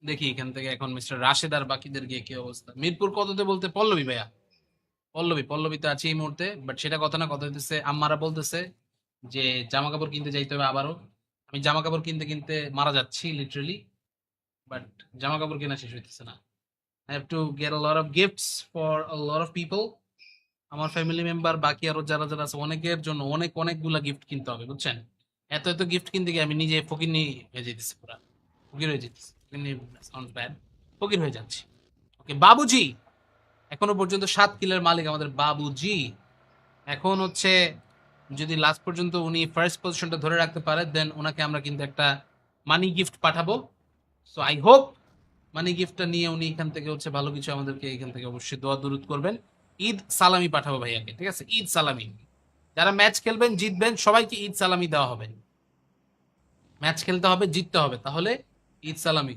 দেখি এখান থেকে এখন মিস্টার রাশেদ আর বাকিদের গিয়ে কি অবস্থা। মিরপুর কততে বলতে পল্লবী ভাইয়া, পল্লবীতে আছে এই মুহূর্তে, বাট সেটা কথা না, কথা হইতেছে আম্মারা বলতেছে যে জামা কাপড় কিনতে যাইতে হবে আবারও। আমি জামা কাপড় কিনতে কিনতে মারা যাচ্ছি লিটারেলি, বাট জামা কাপড় কেনা শেষ হইতেছে না। I have to get a lot of gifts for a lot of people. আমার ফ্যামিলি মেম্বার বাকি আরো যারা যারা আছে অনেকের জন্য অনেকগুলা গিফট কিনতে হবে, বুঝছেন। এত গিফট কিনতে গিয়ে আমি নিজে ফকিরনি হয়ে যেতেছি, পুরা ফকির হয়ে যেতেছি। সাউন্ডস ব্যাড, ফকির হয়ে যাচ্ছি। ওকে বাবুজি, এখনো পর্যন্ত 7 কিলের মালিক আমাদের বাবুজি। এখন হচ্ছে যদি লাস্ট পর্যন্ত উনি ফার্স্ট পজিশনটা ধরে রাখতে পারে, দেন ওনাকে আমরা কিন্তু একটা মানি গিফট পাঠাবো। সো আই হোপ মানি গিফটটা নিয়ে উনি এখান থেকে হচ্ছে ভালো কিছু আমাদেরকে এখান থেকে অবশ্যই দোয়া দরুদ করবেন। ঈদ সালামি পাঠাবো ভাইয়াকে, ঠিক আছে, ঈদ সালামি। যারা ম্যাচ খেলবেন জিতবেন সবাইকে ঈদ সালামি দেওয়া হবে। ম্যাচ খেলতে হবে, জিততে হবে, তাহলে ঈদ সালামি।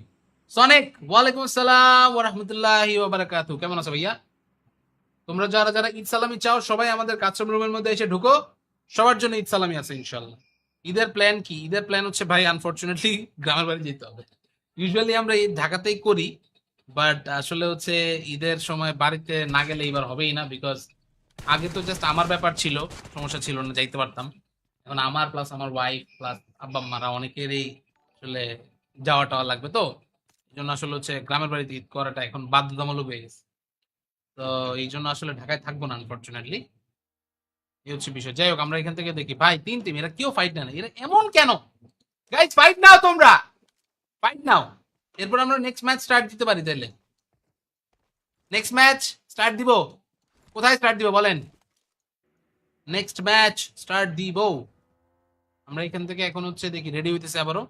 সনেক, ওয়ালাইকুম আসসালাম ওয়া রাহমাতুল্লাহি ওয়া বারাকাতুহু। কেমন আছো ভাইয়া? তোমরা যারা যারা ঈদ সালামি চাও সবাই আমাদের কাস্টম রুমের মধ্যে এসে ঢুকো, সবার জন্য ঈদ সালামি আছে ইনশাল্লাহ। ঈদের প্ল্যান কি? ঈদের প্ল্যান হচ্ছে ভাই আনফরচুনেটলি গ্রামের বাড়ি যেতে হবে। ইউজুয়ালি আমরা ঈদ ঢাকাতেই করি, বাট আসলে হচ্ছে ঈদের সময় বাড়িতে না গেলে এবার হবেই না, বিকজ আগে তো জাস্ট আমার ব্যাপার ছিল, সমস্যা ছিল না, যাইতে পারতাম। এখন আমার প্লাস আমার ওয়াইফ প্লাস আব্বা আম্মারা অনেকেরই আসলে যাওয়া টাওয়া লাগবে, তো এই জন্য আসলে হচ্ছে গ্রামের বাড়িতে ঈদ করাটা এখন বাধ্যতামূলক হয়ে গেছে। তো এই জন্য আসলে ঢাকায় থাকবো না আনফরচুনেটলি, এই হচ্ছে বিষয়। যাই হোক, আমরা এখান থেকে দেখি ভাই 3 টিম, এরা কেউ ফাইট না, এরা এমন কেন? গাইজ ফাইট নাও, তোমরা ফাইট নাও। এরপর আমরা নেক্সট ম্যাচ স্টার্ট দিতে পারি তাহলে। নেক্সট ম্যাচ স্টার্ট দিব, কোথায় স্টার্ট দিব বলেন? নেক্সট ম্যাচ স্টার্ট দিব আমরা এখান থেকে। এখন হচ্ছে দেখি রেডি হইতেছে আবারও।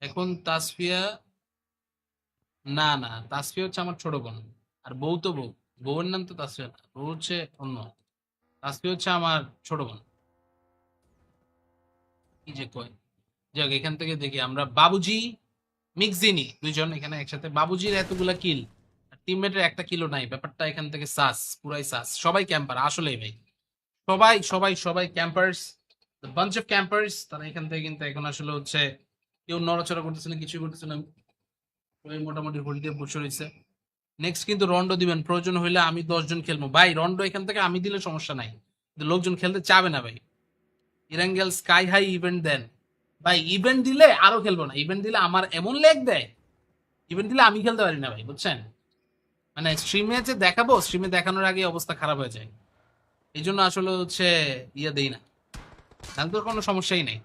এখন তাসফিয়া, না না, তাসফিয়া হচ্ছে আমার ছোট বোন, আর বউ তো বউয়ের নাম তো তাসফিয়া না, বউ হচ্ছে অন্য। তাসফিয়া হচ্ছে আমার ছোট বোন। কি যে কয়, যাই হোক, এখান থেকে দেখি আমরা বাবুজি মিক্সিনি দুইজন এখানে একসাথে। বাবুজির এতগুলা কিল, টিমমেটের একটা কিলো নাই, ব্যাপারটা এখান থেকে সাস, পুরাই সাস। সবাই ক্যাম্পার আসলেই ভাই, সবাই ক্যাম্পার্স, বাঞ্চ অফ ক্যাম্পার্স। তারা এখান থেকে কিন্তু এখন আসলে হচ্ছে কেউ নড়াচড়া করতেছে না, কিছু করতেছে না, সবাই মোটামুটি হোল্ডে বসে রয়েছে। নেক্সট কিন্তু রন্ডো দিবেন, প্রয়োজন হইলে আমি 10 জন খেলবো ভাই। রন্ডো এখান থেকে আমি দিলে সমস্যা নাই, কিন্তু লোকজন খেলতে চাবে না ভাই। ইরাঙ্গেল স্কাই হাই ইভেন্ট দেন ভাই, ইভেন্ট দিলে আরো খেলবো না, ইভেন্ট দিলে আমার এমন লেগ দেয়, ইভেন্ট দিলে আমি খেলতে পারি না ভাই, বুঝছেন। মানে স্ট্রিমে যে দেখাবো, স্ট্রিমে দেখানোর আগে অবস্থা খারাপ হয়ে যায়, এই জন্য আসলে হচ্ছে ইয়ে দেই না, তাহলে তোর কোনো সমস্যাই নেই।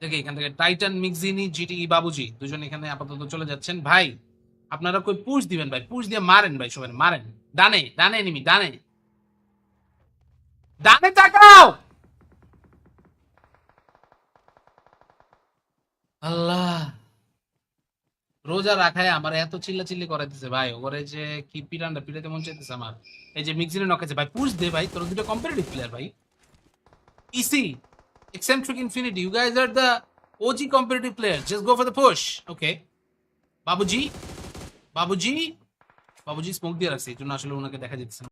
দেখি এখান থেকে টাইটান মিক্সিনি জিটি বাবুজি দুজন এখানে আপাতত চলে যাচ্ছেন ভাই। আপনারা কই পুশ দিবেন ভাই, পুশ দিয়ে মারেন ভাই, সবাই মারেন। ডানে ডানে এনিমি, ডানে ডানে তাকাও। আল্লাহ, রোজা রাখায় আমার এত চিল্লাচিল্লি করাইতেছে ভাই, ওরে যে কি পিটানটা পিটাইতে মন চাইতেছে আমার। এই যে মিক্সিনে নকেছে ভাই, পুশ দে ভাই, তোর দুটো কম্পিটিটিভ প্লেয়ার ভাই। EC, eccentric infinity, you guys are the OG competitive players, just go for the push. Okay, Babuji, Babuji, Babuji smoke দিয়ে রাখছে, এই জন্য আসলে ওনাকে দেখা যাচ্ছে না।